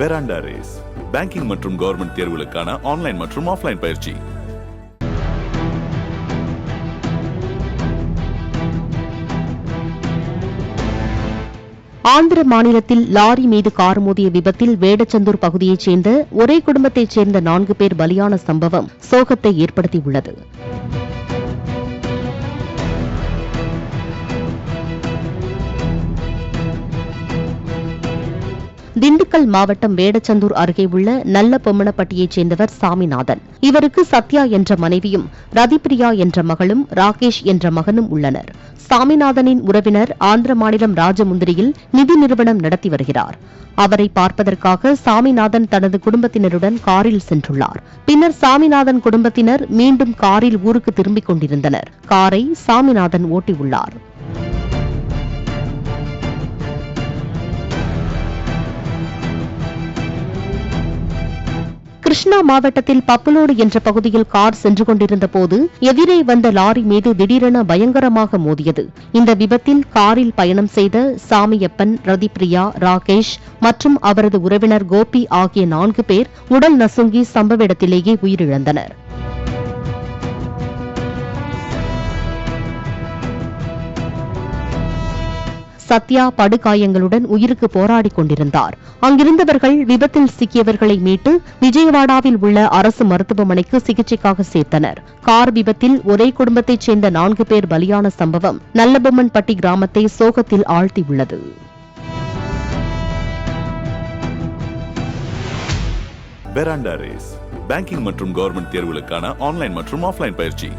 Veranda race banking மற்றும் government தேர்வுகளுக்கான online மற்றும் ஆஃப்லைன் பயிற்சி. ஆந்திர மாநிலத்தில் லாரி மீது கார் மோதிய விபத்தில் வேடச்சந்தூர் பகுதியைச் சேர்ந்த ஒரே குடும்பத்தைச் சேர்ந்த 4 பேர் பலியான சம்பவம் சோகத்தை ஏற்படுத்தியுள்ளது. திண்டுக்கல் மாவட்டம் வேடச்சந்தூர் அருகே உள்ள நல்ல பொம்மனப்பட்டியைச் சேர்ந்தவர் சாமிநாதன். இவருக்கு சத்யா என்ற மனைவியும் ரதிப்பிரியா என்ற மகளும் ராகேஷ் என்ற மகனும் உள்ளனர். சாமிநாதனின் உறவினர் ஆந்திர மாநிலம் ராஜமுந்திரியில் நிதி நிறுவனம் நடத்தி வருகிறார். அவரை பார்ப்பதற்காக சாமிநாதன் தனது குடும்பத்தினருடன் காரில் சென்றுள்ளார். பின்னர் சாமிநாதன் குடும்பத்தினர் மீண்டும் காரில் ஊருக்கு திரும்பிக் கொண்டிருந்தனர். காரை சாமிநாதன் ஓட்டியுள்ளார். கிருஷ்ணா மாவட்டத்தில் பப்புலோடு என்ற பகுதியில் கார் சென்று கொண்டிருந்த போது எதிரே வந்த லாரி மீது திடீரென பயங்கரமாக மோதியது. இந்த விபத்தில் காரில் பயணம் செய்த சாமியப்பன், ரதிப்பிரியா, ராகேஷ் மற்றும் அவரது உறவினர் கோபி ஆகிய 4 பேர் உடல் நசுங்கி சம்பவ இடத்திலேயே உயிரிழந்தனர். சத்யா படுகாயங்களுடன் உயிருக்கு போராடிக் கொண்டிருந்தார். அங்கிருந்தவர்கள் விபத்தில் சிக்கியவர்களை மீட்டு விஜயவாடாவில் உள்ள அரசு மருத்துவமனைக்கு சிகிச்சைக்காக சேர்த்தனர். கார் விபத்தில் ஒரே குடும்பத்தைச் சேர்ந்த 4 பேர் பலியான சம்பவம் நல்லபொம்மன்பட்டி கிராமத்தை சோகத்தில் ஆழ்த்தியுள்ளது. வெராண்டா ரேஸ் பேங்கிங் மற்றும் கவர்மெண்ட் தேர்வுகளுக்கான ஆன்லைன் மற்றும் ஆஃப்லைன் பயிற்சி.